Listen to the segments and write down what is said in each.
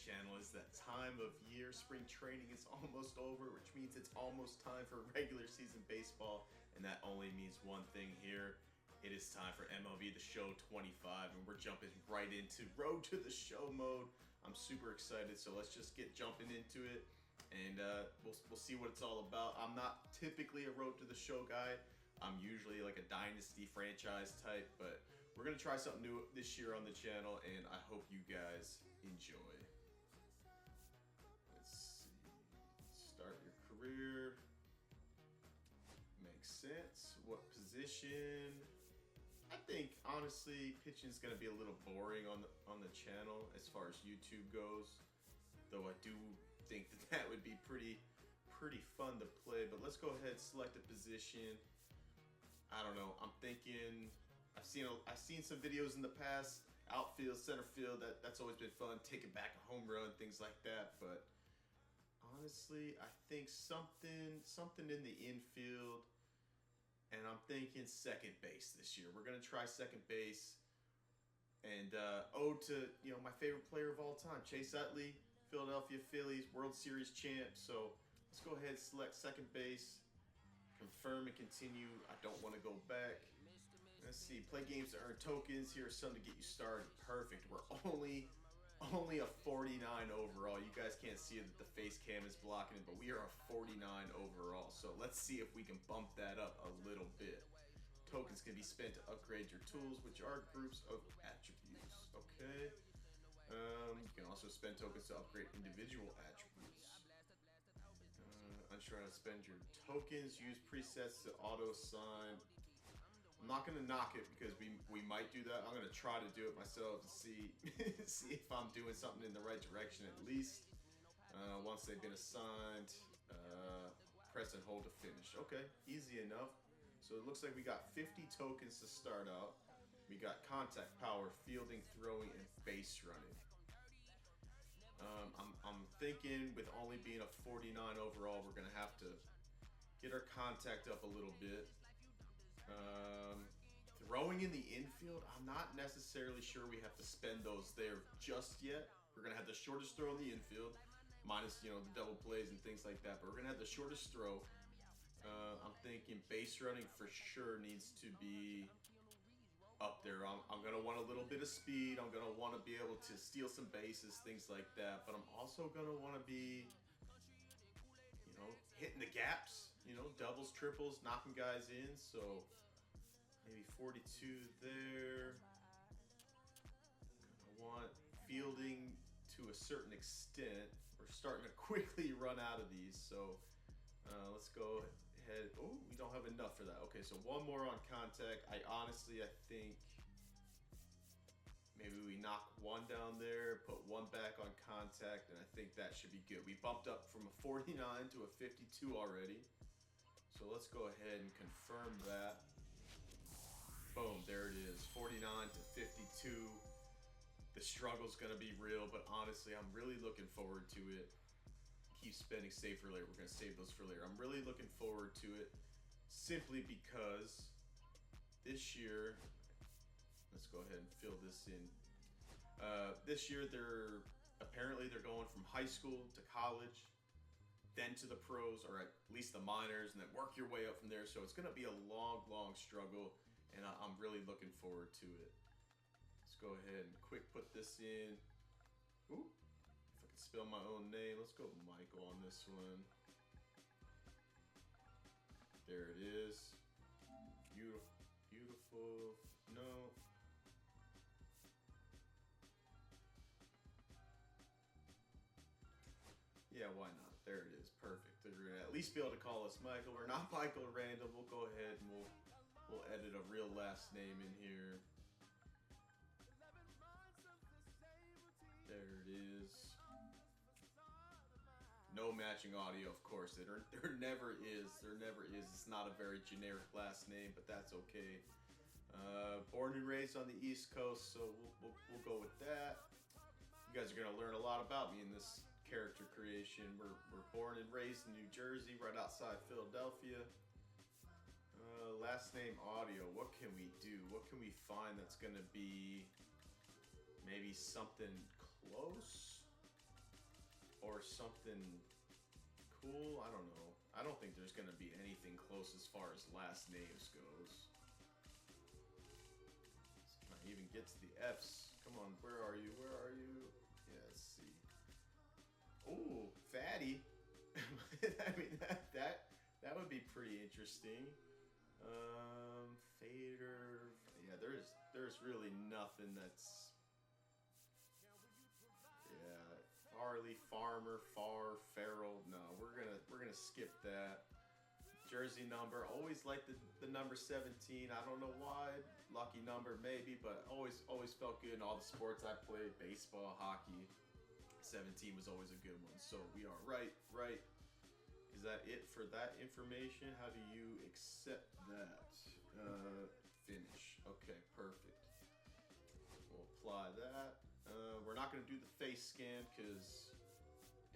channel is that time of year. Spring training is almost over, which means it's almost time for regular season baseball, and that only means one thing here. It is time for MLB The Show 25, and we're jumping right into Road to the Show mode. I'm super excited, so let's just get jumping into it, and we'll see what it's all about. I'm not typically a Road to the Show guy. I'm usually like a dynasty franchise type, but we're gonna try something new this year on the channel, and I hope you guys enjoy. Let's see. Start your career. Makes sense. What position? I think honestly, pitching is gonna be a little boring on the channel as far as YouTube goes. Though I do think that would be pretty fun to play. But let's go ahead and select a position. I don't know. I'm thinking. I've seen some videos in the past. Outfield, center field. That's always been fun. Taking back a home run, things like that. But honestly, I think something in the infield. And I'm thinking second base this year. We're gonna try second base. And ode to my favorite player of all time, Chase Utley, Philadelphia Phillies, World Series champ. So let's go ahead and select second base. Confirm and continue. I don't want to go back. Let's see. Play games to earn tokens. Here's some to get you started. Perfect. We're only a 49 overall. You guys can't see that the face cam is blocking it, but we are a 49 overall. So let's see if we can bump that up a little bit. Tokens can be spent to upgrade your tools, which are groups of attributes. Okay. You can also spend tokens to upgrade individual attributes. Unsure how to spend your tokens. Use presets to auto assign. I'm not gonna knock it because we might do that. I'm gonna try to do it myself to see if I'm doing something in the right direction at least. Once they've been assigned, press and hold to finish. Okay, easy enough. So it looks like we got 50 tokens to start out. We got contact, power, fielding, throwing, and base running. I'm thinking with only being a 49 overall, we're gonna have to get our contact up a little bit. Throwing in the infield, I'm not necessarily sure we have to spend those there just yet. We're gonna have the shortest throw in the infield, minus the double plays and things like that. But we're gonna have the shortest throw. I'm thinking base running for sure needs to be up there. I'm gonna want a little bit of speed. I'm gonna want to be able to steal some bases, things like that. But I'm also gonna want to be, hitting the gaps. Doubles, triples, knocking guys in. So maybe 42 there. I want fielding to a certain extent. We're starting to quickly run out of these. So let's go ahead. Oh, we don't have enough for that. Okay, so one more on contact. I think maybe we knock one down there, put one back on contact, and I think that should be good. We bumped up from a 49 to a 52 already. So let's go ahead and confirm that. Boom, there it is, 49 to 52. The struggle's gonna be real, but honestly, I'm really looking forward to it. Keep spending save for later. We're gonna save those for later. I'm really looking forward to it simply because this year, let's go ahead and fill this in. This year, they're going from high school to college, then to the pros, or at least the minors, and then work your way up from there. So it's gonna be a long struggle, and I'm really looking forward to it. Let's go ahead and quick put this in. Ooh, if I can spell my own name, let's go Michael on this one. There it is. Beautiful. No. Yeah, why not? There it is. Perfect. They're gonna at least be able to call us Michael. We're not Michael Random. We'll go ahead and we'll edit a real last name in here. There it is. No matching audio, of course. There never is. There never is. It's not a very generic last name, but that's okay. Born and raised on the East Coast, so we'll go with that. You guys are gonna learn a lot about me in this character creation. We're born and raised in New Jersey, right outside Philadelphia. Last name audio. What can we do? What can we find that's gonna be maybe something close? or something cool. I don't know. I don't think there's gonna be anything close as far as last names goes. I even get to the F's. Come on, where are you? Where are you? Yeah, let's see. Ooh, fatty. I mean that would be pretty interesting. Fader. Yeah, there's really nothing that's. Yeah, Farley, Farmer, Farrell. No, we're gonna skip that. Jersey number. Always liked the number 17. I don't know why. Lucky number maybe, but always felt good in all the sports I played. Baseball, hockey. 17 was always a good one. So we are right. Is that it for that information? How do you accept that? Finish. Okay, perfect. We'll apply that. We're not going to do the face scan because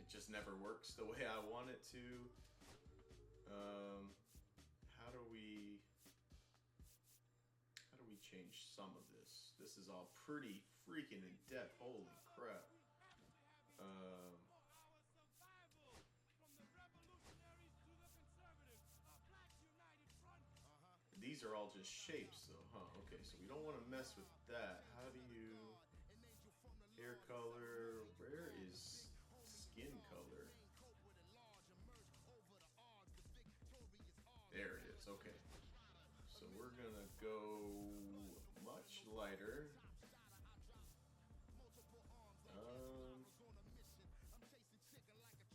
it just never works the way I want it to. How do we change some of this? This is all pretty freaking in depth. Holy crap. These are all just shapes though, huh? Okay, so we don't want to mess with that. How do you... Hair color, where is skin color? There it is, okay. So we're gonna go much lighter.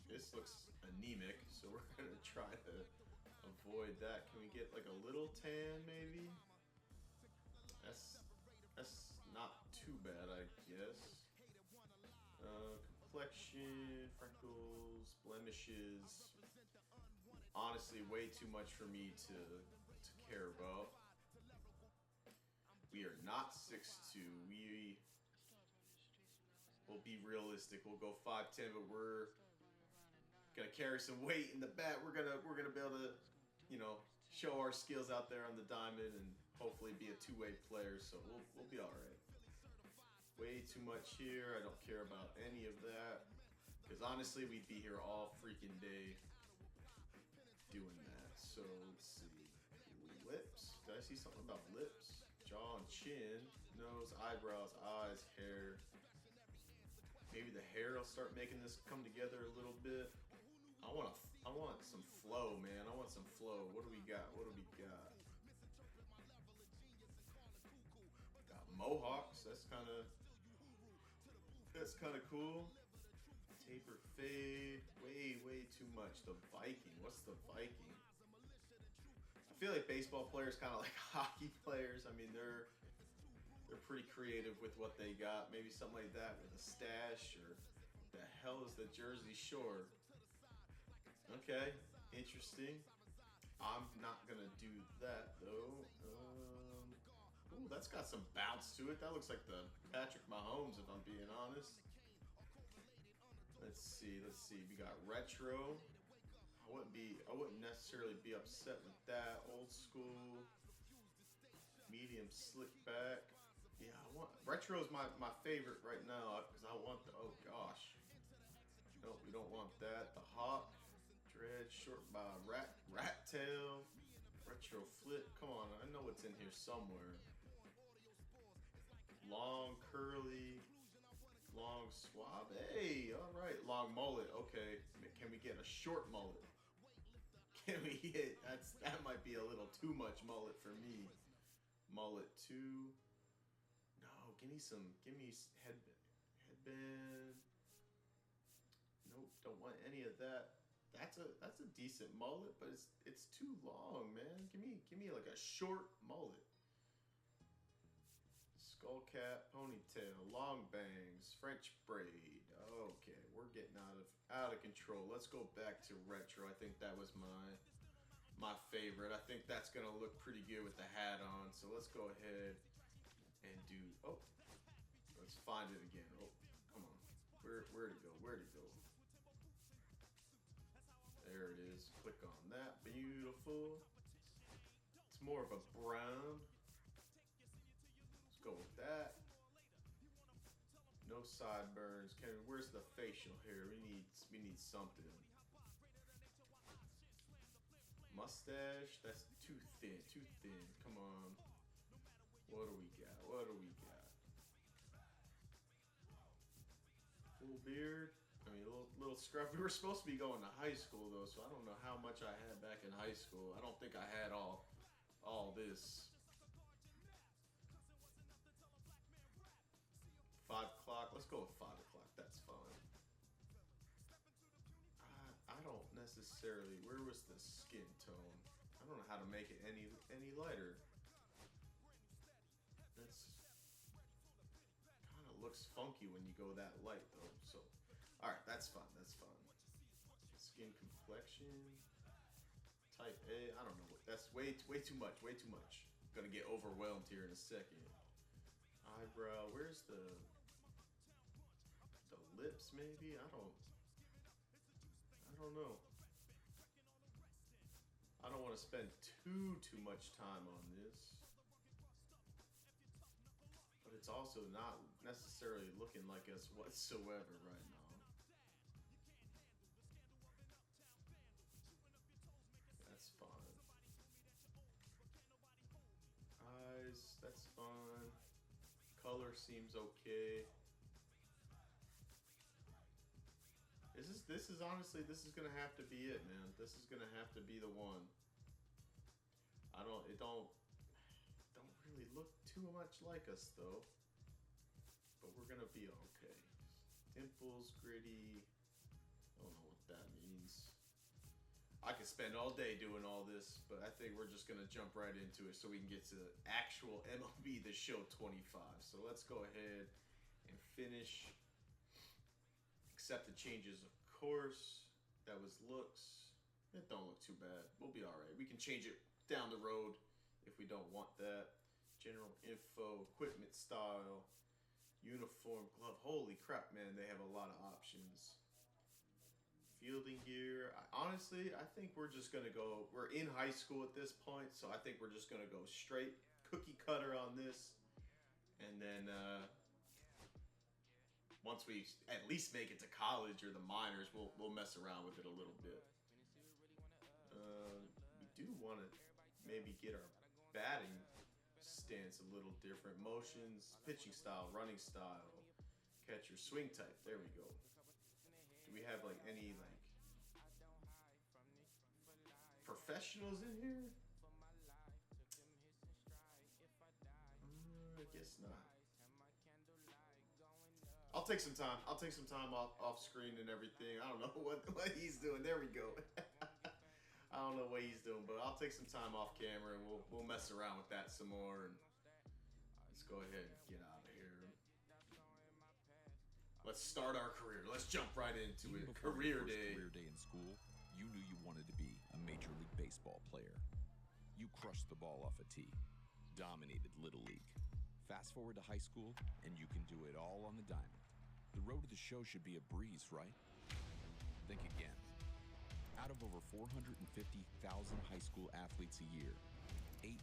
This looks anemic, so we're gonna try to avoid that. Can we get like a little tan maybe? That's not too bad, I guess. Complexion, freckles, blemishes. Honestly, way too much for me to care about. We are not 6'2". We will be realistic. We'll go 5'10", but we're gonna carry some weight in the bat. We're gonna be able to, you know, show our skills out there on the diamond and hopefully be a two-way player. So we'll be all right. Way too much here. I don't care about any of that because honestly, we'd be here all freaking day doing that. So let's see. Lips. Did I see something about lips? Jaw and chin, nose, eyebrows, eyes, hair. Maybe the hair will start making this come together a little bit. I want some flow, man. I want some flow. What do we got? What do we got? Got mohawks. That's kind of cool. Taper fade. Way too much. The Viking. What's the Viking? I feel like baseball players kind of like hockey players. I mean, they're pretty creative with what they got. Maybe something like that with a stash, or what the hell is the Jersey Shore? Okay, interesting. I'm not gonna do that though. Ooh, that's got some bounce to it. That looks like the Patrick Mahomes, if I'm being honest. Let's see. We got retro. I wouldn't necessarily be upset with that. Old school, medium slick back. Yeah, retro is my favorite right now because I want the, oh gosh. No, we don't want that. The hawk, dread, short bob, rat tail, retro flip. Come on, I know it's in here somewhere. Long curly, long swab. Hey, all right, long mullet. Okay, can we get a short mullet? Can we get, that might be a little too much mullet for me. Mullet 2. No, give me headband. Nope, don't want any of that. That's a decent mullet, but it's too long, man. Give me like a short mullet. Skull cap, ponytail, long bangs, French braid. Okay, we're getting out of control. Let's go back to retro. I think that was my favorite. I think that's gonna look pretty good with the hat on. So let's go ahead and do. Oh, let's find it again. Oh, come on. Where'd it go? Where'd it go? There it is. Click on that. Beautiful. It's more of a brown. Go with that. No sideburns. Where's the facial hair? We need something. Mustache? That's too thin. Too thin. Come on. What do we got? What do we got? Full beard. I mean, a little scruff. We were supposed to be going to high school though, so I don't know how much I had back in high school. I don't think I had all this. 5 o'clock. Let's go with 5 o'clock. That's fine. I don't necessarily. Where was the skin tone? I don't know how to make it any lighter. That's kind of looks funky when you go that light though. So, all right, that's fine. That's fine. Skin complexion. Type A. I don't know. That's way too much. Way too much. Gonna get overwhelmed here in a second. Eyebrow. Where's the lips? Maybe. I don't know. I don't want to spend too much time on this. But it's also not necessarily looking like us whatsoever right now. That's fine. Eyes, that's fine. Color seems okay. This is honestly, this is gonna have to be it, man. This is gonna have to be the one. It don't really look too much like us though. But we're gonna be okay. Dimples, gritty. I don't know what that means. I could spend all day doing all this, but I think we're just gonna jump right into it so we can get to the actual MLB The Show 25. So let's go ahead and finish. Accept the changes, of course. That was looks. It don't look too bad. We'll be all right. We can change it down the road if we don't want that. General info, equipment style, uniform, glove. Holy crap, man! They have a lot of options. Fielding gear. Honestly, I think we're just gonna go. We're in high school at this point, so I think we're just gonna go straight cookie cutter on this, and then. Once we at least make it to college or the minors, we'll mess around with it a little bit. We do want to maybe get our batting stance a little different. Motions, pitching style, running style, catcher, swing type. There we go. Do we have like any professionals in here? I guess not. I'll take some time. I'll take some time off screen and everything. I don't know what he's doing. There we go. I don't know what he's doing, but I'll take some time off camera and we'll mess around with that some more. And let's go ahead and get out of here. Let's start our career. Let's jump right into it. Career day. Career day in school, you knew you wanted to be a Major League Baseball player. You crushed the ball off a tee, dominated Little League. Fast forward to high school, and you can do it all on the diamond. The road to the show should be a breeze, right? Think again. Out of over 450,000 high school athletes a year, 8%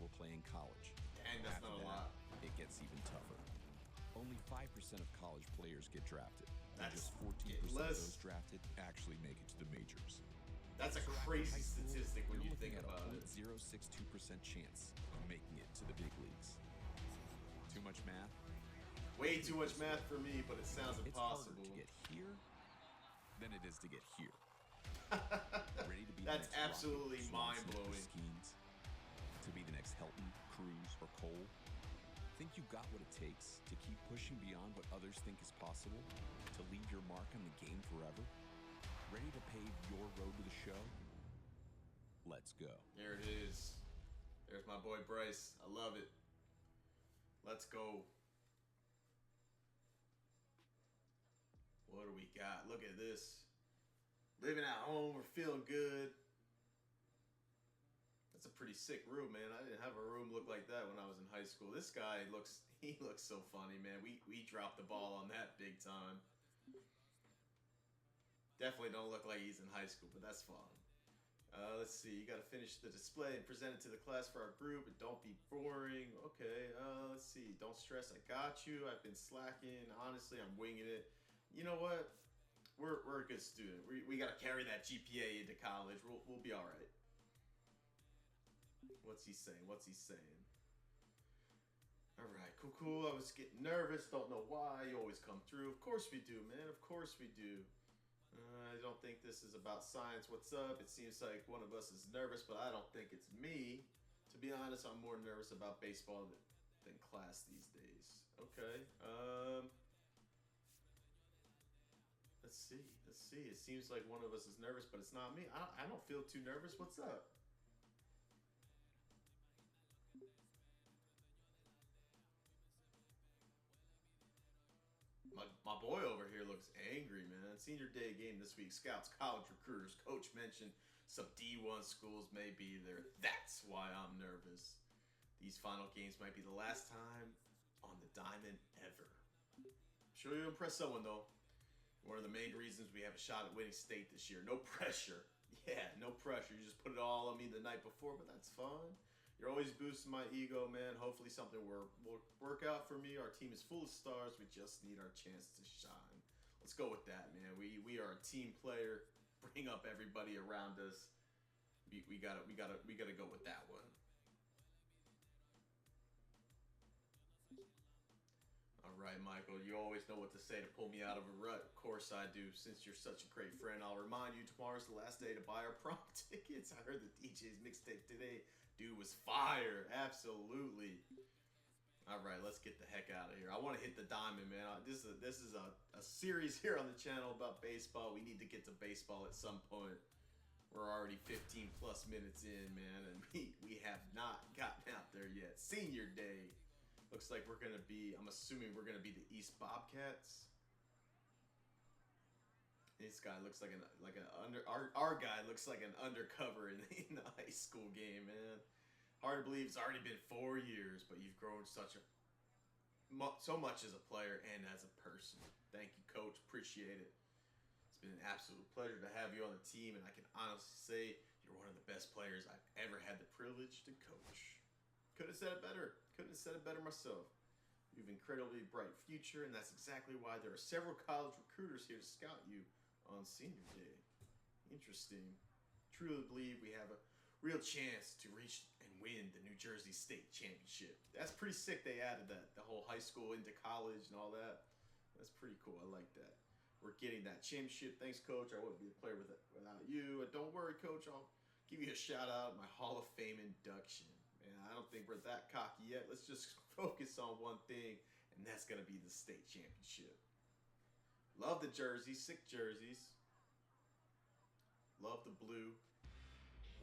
will play in college. And that's After not a that, lot. it gets even tougher. Only 5% of college players get drafted. And That's just 14% of less. those drafted actually make it to the majors. That's a So after crazy high school, statistic when you're you think looking at about a it. 0.062% chance of making it to the big leagues. Too much math? Way too much math for me, but it sounds It's impossible. harder to get here than it is to get here. Ready to be That's the next absolutely Rocket, mind-blowing. Swanson, Skeens, to be the next Helton, Cruz, or Cole? Think you got what it takes to keep pushing beyond what others think is possible? To leave your mark on the game forever? Ready to pave your road to the show? Let's go. There it is. There's my boy Bryce. I love it. Let's go. What do we got? Look at this. Living at home, we're feeling good. That's a pretty sick room, man. I didn't have a room look like that when I was in high school. This guy looks so funny, man. We dropped the ball on that big time. Definitely don't look like he's in high school, but that's fine. Let's see. You got to finish the display and present it to the class for our group. And don't be boring. Okay. Let's see. Don't stress. I got you. I've been slacking. Honestly, I'm winging it. You know what? We're a good student. We got to carry that GPA into college. We'll be all right. What's he saying? What's he saying? All right. Cool. I was getting nervous. Don't know why. You always come through. Of course we do, man. Of course we do. I don't think this is about science. What's up? It seems like one of us is nervous, but I don't think it's me. To be honest, I'm more nervous about baseball than class these days. Okay. Let's see. It seems like one of us is nervous, but it's not me. I don't feel too nervous. What's up? My boy over here looks angry, man. Senior day game this week. Scouts, college recruiters. Coach mentioned some D1 schools may be there. That's why I'm nervous. These final games might be the last time on the diamond ever. I'm sure you'll impress someone, though. One of the main reasons we have a shot at winning state this year. No pressure. Yeah, no pressure. You just put it all on me the night before, but that's fun. You're always boosting my ego, man. Hopefully something will work out for me. Our team is full of stars. We just need our chance to shine. Let's go with that, man. We are a team player. Bring up everybody around us. We gotta go with that one. All right, Michael, you always know what to say to pull me out of a rut. Of course I do. Since you're such a great friend, I'll remind you tomorrow's the last day to buy our prom tickets. I heard the DJ's mixtape today. Dude was fire. Absolutely. All right, let's get the heck out of here. I want to hit the diamond, man. This is a series here on the channel about baseball. We need to get to baseball at some point. We're already 15 plus minutes in, man, and we have not gotten out there yet. Senior day. Looks like we're going to be, I'm assuming we're going to be the East Bobcats. This guy looks like our guy looks like an undercover in the high school game, man. Hard to believe it's already been 4 years, but you've grown so much as a player and as a person. Thank you, Coach. Appreciate it. It's been an absolute pleasure to have you on the team, and I can honestly say you're one of the best players I've ever had the privilege to coach. Couldn't have said it better. Couldn't have said it better myself. You have an incredibly bright future, and that's exactly why there are several college recruiters here to scout you on senior day. Interesting. Truly believe we have a real chance to reach and win the New Jersey State Championship. That's pretty sick they added that. The whole high school into college and all that. That's pretty cool. I like that. We're getting that championship. Thanks, Coach. I wouldn't be a player without you. And don't worry, Coach. I'll give you a shout out at my Hall of Fame induction. Man, I don't think we're that cocky yet. Let's just focus on one thing, and that's going to be the state championship. Love the jerseys, sick jerseys. Love the blue.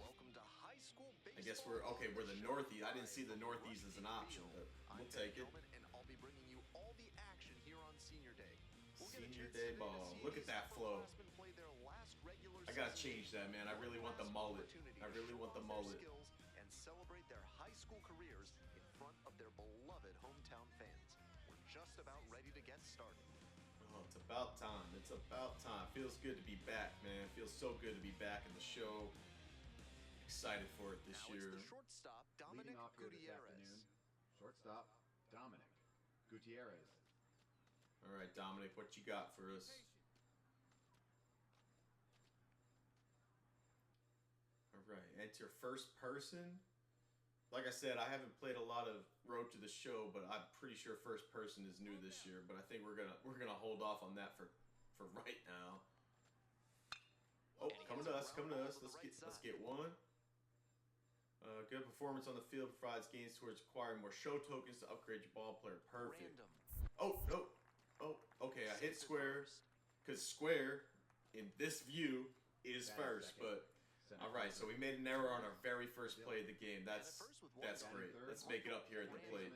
Welcome to high school baseball. I guess we're the Northeast. I didn't see the Northeast as an option, but we'll take it. And I'll be bringing you all the action here on Senior Day. Senior Day ball. Look at that flow. I gotta change that, man. I really want the mullet. I really want the mullet. And celebrate their high school careers in front of their beloved hometown fans. We're just about ready to get started. Oh, it's about time. It's about time. Feels good to be back, man. Feels so good to be back in the show. Excited for it this year. It's the shortstop, Dominic Gutierrez. Shortstop, Dominic Gutierrez. All right, Dominic, what you got for us? All right, enter first person. Like I said, I haven't played a lot of Road to the Show, but I'm pretty sure first person is new this year. But I think we're gonna hold off on that for right now. Oh, coming to us. Let's get one. Good performance on the field provides gains towards acquiring more show tokens to upgrade your ball player. Perfect. Oh, no. Oh, okay, I hit square, because square, in this view, is first, but, alright, so we made an error on our very first play of the game. That's great. Let's make it up here at the plate.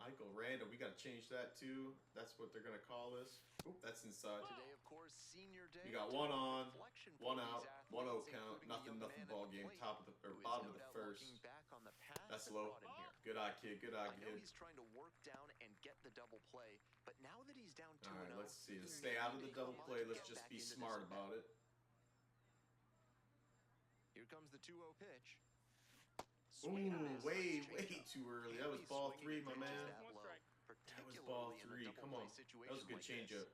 Michael Random, we gotta change that too. That's what they're gonna call us. Oop, that's inside. Today, of course, Senior Day. You got one on, one out, 1-0 count, nothing ball game, bottom of the first. That's low. Good eye, kid. Good eye, I know kid. he's trying to work down and get the double play, but now that he's down 2-0, All right, let's see. Let's stay out of the double play. Let's just be smart about it. Here comes the 2-0 pitch. Ooh, way too early. That was ball 3, my man. That was ball 3. Come on. That was a good changeup.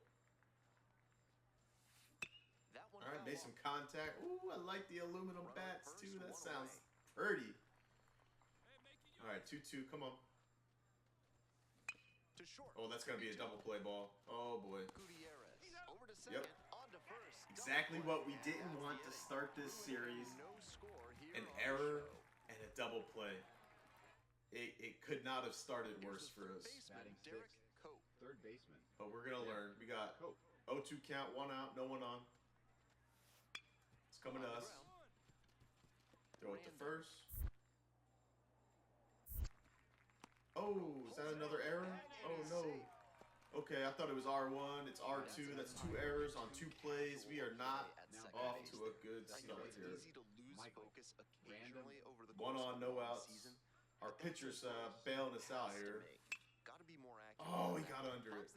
All right, made some contact. Ooh, I like the aluminum bats, too. That sounds pretty. All right, 2-2. Come on. Oh, that's going to be a double play ball. Oh, boy. Yep. Exactly what we didn't want to start this series. An error and a double play. It could not have started worse for us. Batting sixth, third baseman. But we're going to learn. We got 0-2 count, 1 out, no one on. It's coming to us. Throw it to first. Oh, is that another error? Oh, no. Okay, I thought it was R1. It's R2. That's 2 errors on 2 plays. We are not off to a good start here. 1 on, no outs. Our pitcher's bailing us out here. Oh, he got under it.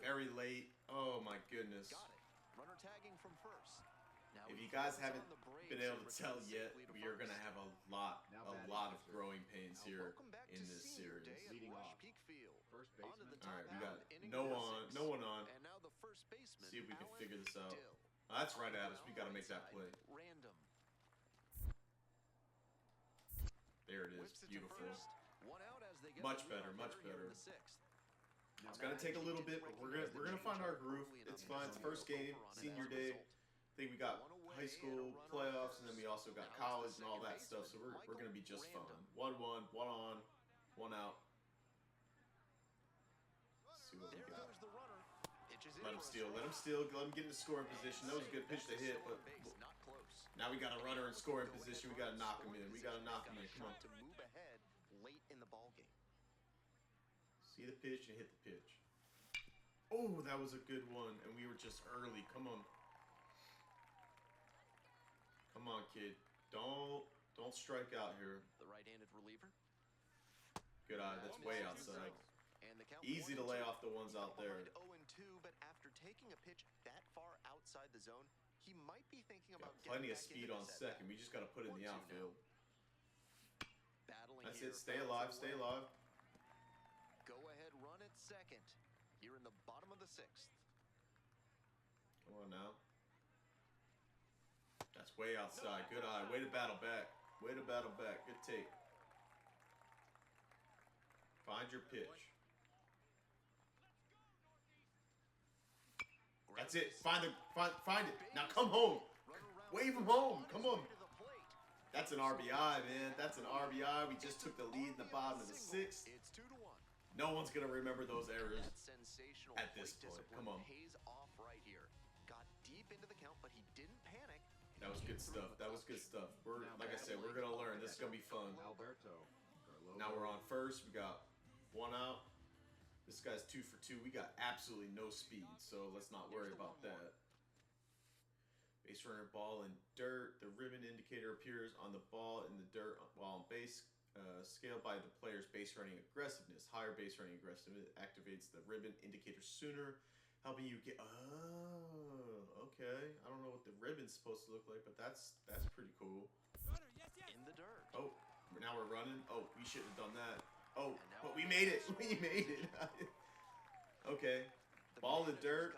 Very late. Oh, my goodness. If you guys haven't been able to tell yet, we are going to have a lot of growing pains here in this series. Leading off. First baseman. All right, we got no one on. See if we can figure this out. Oh, that's right at us. We got to make that play. There it is. Beautiful. Much better. Much better. It's gonna take a little bit, but we're gonna find our groove. It's fine. It's first game, senior day. I think we got high school playoffs, and then we also got college and all that stuff. So we're gonna be just fine. 1-1, 1 on, 1 out. Let's see what we got. Let him steal. Let him steal. Let him get into scoring position. That was a good pitch to hit, but now we got a runner in scoring position. We gotta knock him in. We gotta knock him in. Come on. See the pitch and hit the pitch. Oh, that was a good one, and we were just early. Come on. Come on, kid. Don't strike out here. The right-handed reliever. Good eye. That's way outside. Easy to lay off the ones out there. 0-2, but after taking a pitch that far outside the zone, he might be thinking about plenty of speed on second. We just got to put it in the outfield. That's it. Stay alive. Stay alive. Go ahead, run at second. Here in the bottom of the 6th. Come on now. That's way outside. Good eye. Way to battle back. Way to battle back. Good take. Find your pitch. That's it. Find it. Now come home. Wave him home. Come on. That's an RBI, man. That's an RBI. We just took the lead in the bottom of the 6th. It's 2-1. No one's gonna remember those errors at this point. Come on. Pays off right here. Got deep into the count, but he didn't panic. That was good stuff. That was good stuff. We're like I said, we're gonna learn. This is gonna be fun. Now we're on first. We got 1 out. This guy's 2 for 2. We got absolutely no speed, so let's not worry about that. Base runner, ball in dirt. The ribbon indicator appears on the ball in the dirt while on base. Scaled by the player's base running aggressiveness. Higher base running aggressiveness activates the ribbon indicator sooner, helping you get. Oh, okay. I don't know what the ribbon's supposed to look like, but that's pretty cool. In the dirt. Oh, now we're running. Oh, we shouldn't have done that. Oh, but we made it. We made it. Okay. Ball in the dirt.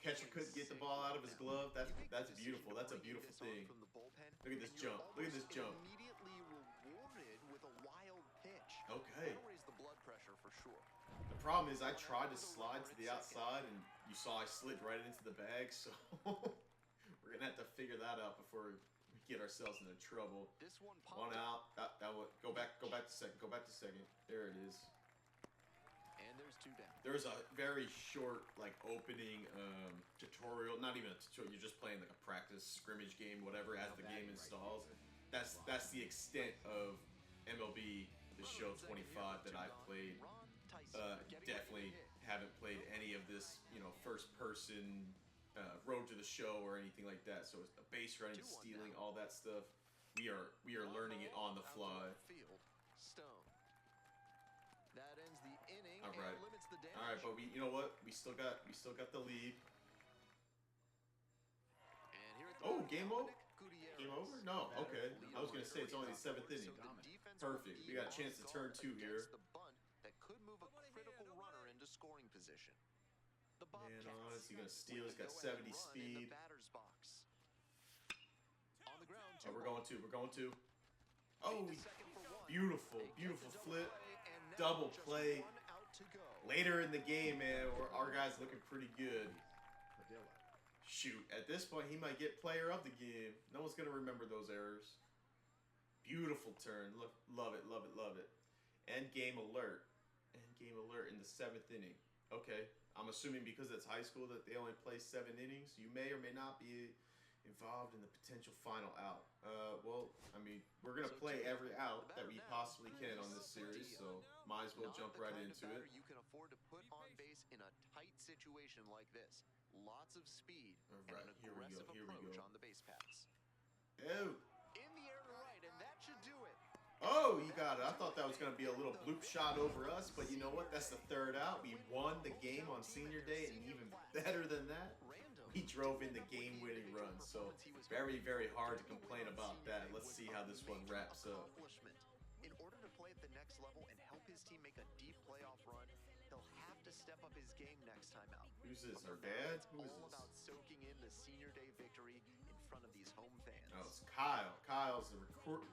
Catcher couldn't get the ball out of his glove. That's beautiful. That's a beautiful thing. Look at this jump. Look at this jump. Okay. Raise the blood pressure for sure. The problem is I tried to slide to the outside, and you saw I slid right into the bag, so we're gonna have to figure that out before we get ourselves into trouble. This one 1 out. That would go back to second. Go back to second. There it is. And there's 2 down. There's a very short opening tutorial. Not even a tutorial. You're just playing like a practice scrimmage game, whatever, as the game installs. That's the extent of MLB. The show 25 that I've played. Definitely haven't played any of this, first person road to the show or anything like that. So it's the base running, stealing, all that stuff. We are learning it on the fly. Stone. That ends the inning all right. and limits the damage. All right, but you know what? We still got the lead. And here at the Oh, bottom, game over. Gutierrez. Game over? No. Okay. I was gonna say it's only the 7th inning. So the defense Perfect. will We be got a chance to on turn guard 2 here. against the bunt that could move a critical runner into scoring position. The Man, Bobcats honestly, gonna steal. He's got with a 70 go-ahead run in speed. the batter's box. On the ground, Oh, we're going to. We're going to. lead Oh, to second for one. beautiful, They beautiful get the flip. play, and now Double just play. one out to go. Later in the game, man, our guy's looking pretty good. Padilla. Shoot, at this point, he might get player of the game. No one's going to remember those errors. Beautiful turn. Look, love it, love it, love it. End game alert. End game alert in the 7th inning. Okay, I'm assuming because it's high school that they only play 7 innings. You may or may not be involved in the potential final out. Well, I mean, we're going to play every out that we possibly can on this series, so might as well Not jump the right kind of into batter it. you can afford to put on base in a tight situation like this. Lots of speed All and right, an here we go, aggressive here we approach go. on the base paths. Oh, In the air to right, and that should do it. oh, he got it. I thought that was going to be a little bloop shot over us, but you know what? That's the 3rd out. We won the game on senior day, and even better than that, we drove in the game-winning run. So very, very hard to complain about that. Let's see how this one wraps up. In order to play at the next level and help his team make a deep playoff run, he'll have to step up his game next time out. Who's this, But our for now, dad? it's Who is all this? about soaking in the senior day victory in front of these home fans. Oh, it's Kyle. Kyle's the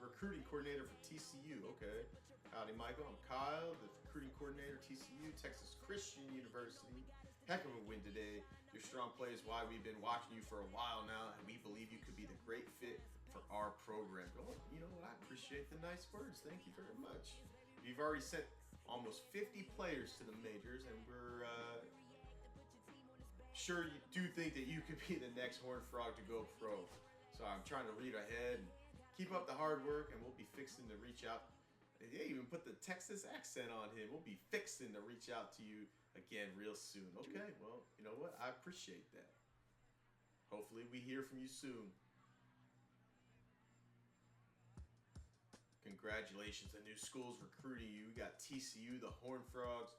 recruiting coordinator for TCU. Okay. Howdy, Michael. I'm Kyle, the recruiting coordinator, TCU, Texas Christian University. Heck of a win today. Your strong play is why we've been watching you for a while now, and we believe you could be the great fit for our program. Oh, you know what? I appreciate the nice words. Thank you very much. You've already sent almost 50 players to the majors, and we're sure you do think that you could be the next Horned Frog to go pro. So I'm trying to read ahead and keep up the hard work, and we'll be fixing to reach out. They even put the Texas accent on him. We'll be fixing to reach out to you again real soon. Okay, well, you know what? I appreciate that. Hopefully we hear from you soon. Congratulations, the new school's recruiting you. We got TCU, the Horned Frogs.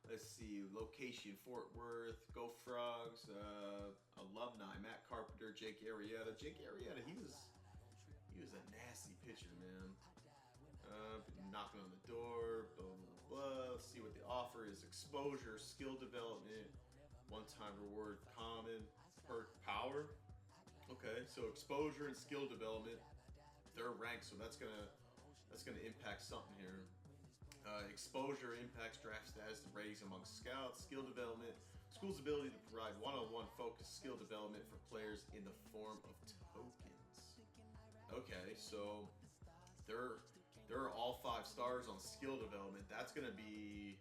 Let's see, location Fort Worth, Go Frogs, alumni Matt Carpenter, Jake Arrieta. Jake Arrieta, he was a nasty pitcher, man. Knocking on the door, blah, blah, blah. Let's see what the offer is. Exposure, skill development, one-time reward, common, perk, power. Okay, so exposure and skill development, they're ranked, so that's gonna impact something here. Exposure impacts draft status and ratings among scouts. Skill development, school's ability to provide one-on-one focused skill development for players in the form of tokens. Okay, so they're all 5 stars on skill development. That's gonna be,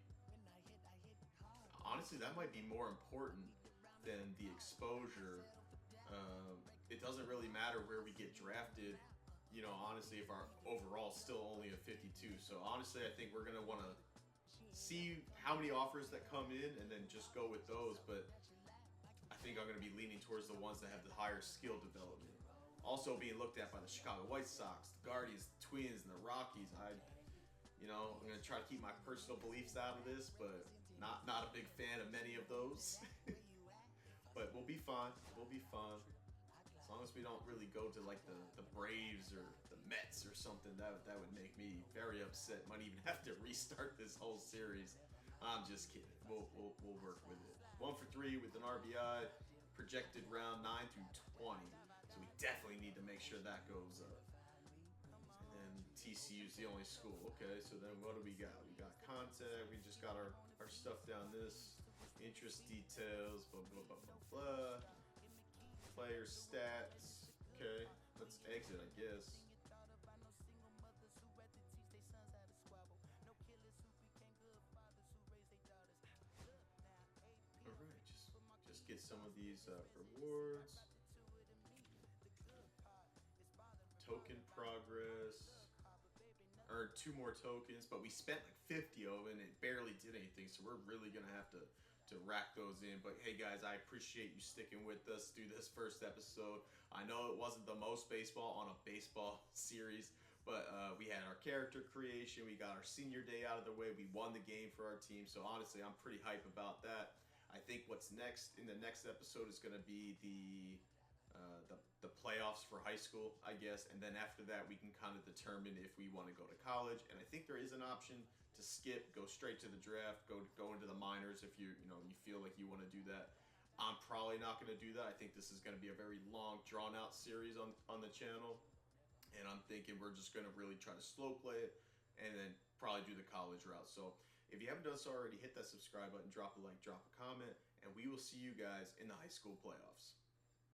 honestly, that might be more important than the exposure. It doesn't really matter where we get drafted, you know, honestly, if our overall still only a 52. So honestly, I think we're gonna want to see how many offers that come in and then just go with those. But I think I'm gonna be leaning towards the ones that have the higher skill development. Also being looked at by the Chicago White Sox, the Guardians, the Twins, and the Rockies. I'm gonna try to keep my personal beliefs out of this, but not a big fan of many of those. But we'll be fine. We'll be fine. As long as we don't really go to like the Braves or the Mets or something, that would make me very upset. Might even have to restart this whole series. I'm just kidding. We'll work with it. 1 for 3 with an RBI, projected round 9 through 20. So we definitely need to make sure that goes up. And then TCU's the only school. Okay, so then what do we got? We got contact. We just got our stuff down this. Interest details, blah, blah, blah, blah, blah. Player stats. Okay, let's exit, I guess. Alright, just get some of these rewards. Token progress. Earned 2 more tokens, but we spent like 50 of it and it barely did anything, so we're really gonna have to rack those in. But hey guys, I appreciate you sticking with us through this first episode. I know it wasn't the most baseball on a baseball series, But we had our character creation. We got our senior day out of the way. We won the game for our team. So honestly, I'm pretty hype about that. I think what's next in the next episode is going to be the playoffs for high school, I guess. And then after that, we can kind of determine if we want to go to college. And I think there is an option to skip, go straight to the draft, go into the minors if you feel like you want to do that. I'm probably not going to do that. I think this is going to be a very long, drawn-out series on the channel. And I'm thinking we're just going to really try to slow play it and then probably do the college route. So if you haven't done so already, hit that subscribe button, drop a like, drop a comment, and we will see you guys in the high school playoffs.